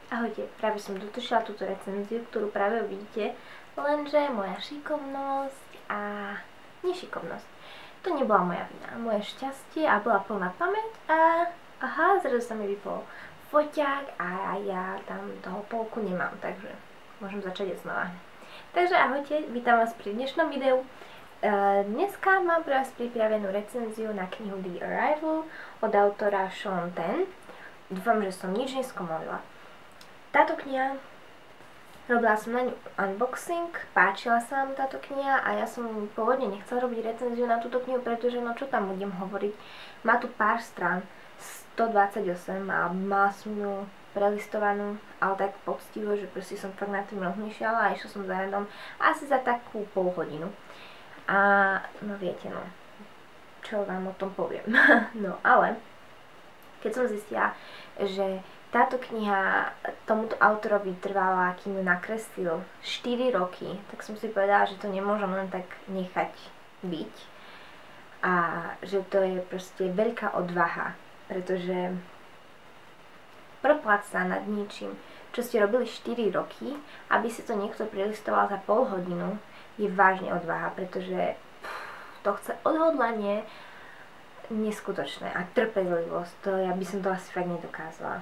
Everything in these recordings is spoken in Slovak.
Ahojte, práve som dotočila túto recenziu, ktorú práve uvidíte, lenže moja šikovnosť a nešikovnosť. To nebola moja vina, moje šťastie a bola plná pamäť a aha, zrazu sa mi vypol foťák a ja tam toho polku nemám, takže môžem začať znova. Takže ahojte, vítam vás pri dnešnom videu. Dneska mám pre vás pripravenú recenziu na knihu The Arrival od autora Sean Penn. Dúfam, že som nič neskomolila. Táto kniha, robila som na ňu unboxing, páčila sa vám táto kniha a ja som pôvodne nechcela robiť recenziu na túto knihu, pretože no čo tam budem hovoriť, má tu pár strán, 128 a mala som ju prelistovanú, ale tak poctivo, že proste som fakt nad tým rozmýšľala a išla som za radom asi za takú pol hodinu. A no viete no, čo vám o tom poviem. No ale, keď som zistila, že táto kniha tomuto autorovi trvala, kým ju nakreslil 4 roky, tak som si povedala, že to nemôžem len tak nechať byť a že to je proste veľká odvaha, pretože proplácať sa nad ničím, čo ste robili 4 roky, aby si to niekto prelistoval za pol hodinu, je vážne odvaha, pretože to chce odhodlanie neskutočné a trpezlivosť, to ja by som to asi fakt nedokázala.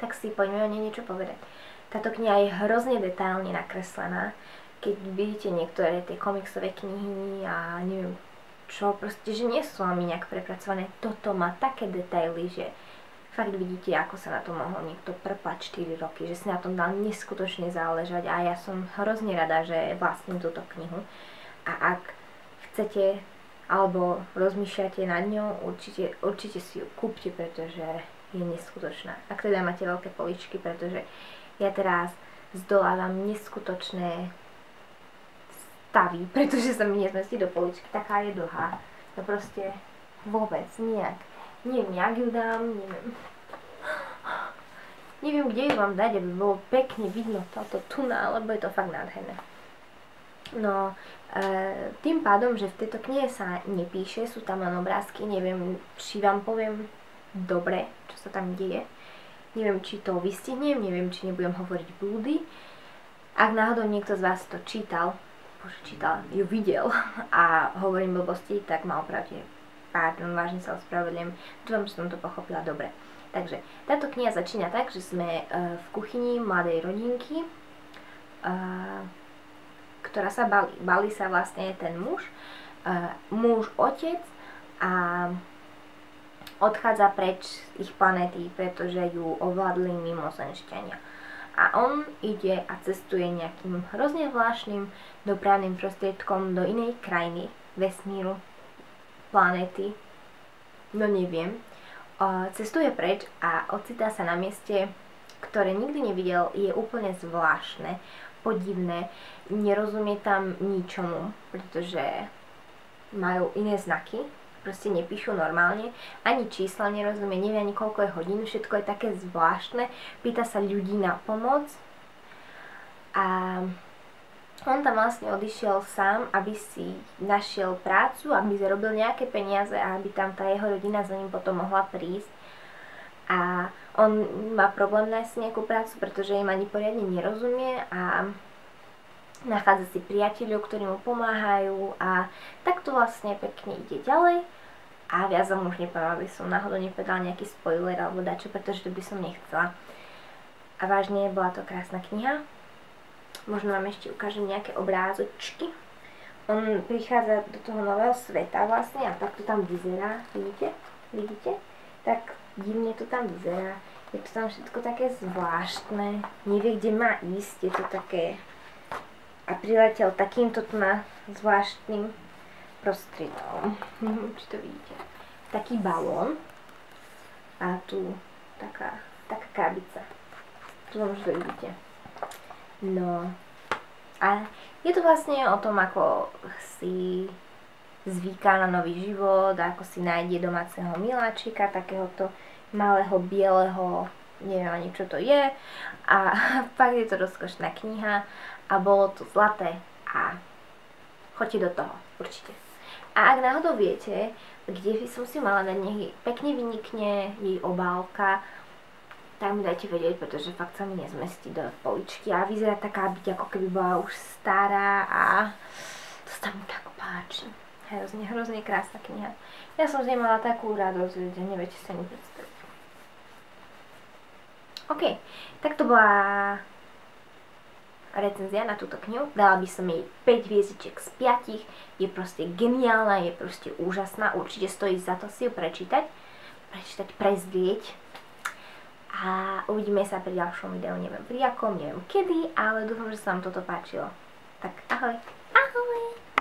Tak si poďme o nej niečo povedať. Táto kniha je hrozne detailne nakreslená. Keď vidíte niektoré tie komiksové knihy a neviem čo, proste, že nie sú ani nejak prepracované. Toto má také detaily, že fakt vidíte, ako sa na to mohol niekto prpať 4 roky, že si na tom dal neskutočne záležať a ja som hrozne rada, že vlastním túto knihu. A ak chcete alebo rozmýšľate nad ňou, určite si ju kúpte, pretože je neskutočná. Ak teda máte veľké poličky, pretože ja teraz zdolávam neskutočné stavy, pretože sa mi nezmestí do poličky, taká je dlhá. To proste vôbec nejak. Neviem, jak ju dám, neviem, kde ju mám dať, aby bolo pekne vidno táto tuna, lebo je to fakt nádherné. No, tým pádom, že v tejto knihe sa nepíše, sú tam len obrázky, neviem, či vám poviem dobre, čo sa tam deje. Neviem, či to vystihnem, neviem, či nebudem hovoriť blúdy. Ak náhodou niekto z vás to čítal, ju videl a hovorím blbosti, tak ma opravte. Pardon, vážne sa ospravedlňujem. Dúfam, že som to pochopila dobre. Takže, táto kniha začína tak, že sme v kuchyni mladej rodinky, ktorá sa balí sa vlastne ten muž, otec a odchádza preč z ich planéty, pretože ju ovládli mimozemšťania. A on ide a cestuje nejakým hrozne zvláštnym dopravným prostriedkom do inej krajiny, vesmíru, planéty, no neviem. Cestuje preč a ocitá sa na mieste, ktoré nikdy nevidel, je úplne zvláštne, podivné, nerozumie tam ničomu, pretože majú iné znaky, proste nepíšu normálne, ani čísla nerozumie, nevie ani koľko je hodín, všetko je také zvláštne, pýta sa ľudí na pomoc a on tam vlastne odišiel sám, aby si našiel prácu, aby zarobil nejaké peniaze a aby tam tá jeho rodina za ním potom mohla prísť. A on má problém nájsť nejakú prácu, pretože im ani poriadne nerozumie a nachádza si priateľov, ktorí mu pomáhajú a takto vlastne pekne ide ďalej. A viac som už nepovedala, aby som náhodou nepovedala nejaký spoiler alebo dačo, pretože to by som nechcela. A vážne, bola to krásna kniha. Možno vám ešte ukážem nejaké obrázočky. On prichádza do toho nového sveta vlastne a tak to tam vyzerá. Vidíte? Tak divne to tam vyzerá. Je to tam všetko také zvláštne. Nevie, kde má ísť. Je to také... A priletel takýmto zvláštnym prostriedkom. Či to vidíte. Taký balón. A tu taká krabica. Tu vám už to vidíte. No. A je to vlastne o tom, ako si zvyká na nový život, ako si nájde domáceho miláčika, takéhoto malého, bieleho, neviem ani čo to je. A fakt je to rozkošná kniha a bolo to zlaté a choďte do toho, určite. A ak náhodou viete, kde som si mala dať, nech pekne vynikne jej obálka, tak mi dajte vedieť, pretože fakt sa mi nezmestí do poličky a vyzerá taká byť, ako keby bola už stará a to sa mi tak páči. Hrozne krásna kniha. Ja som z nej mala takú radosť, že neviete sa ani predstaviť. OK, tak to bola recenzia na túto knihu. Dala by som jej 5 hviezdičiek z 5. Je proste geniálna, je proste úžasná. Určite stojí za to si ju prečítať, prezrieť. A uvidíme sa pri ďalšom videu, neviem pri akom, neviem kedy, ale dúfam, že sa vám toto páčilo. Tak ahoj!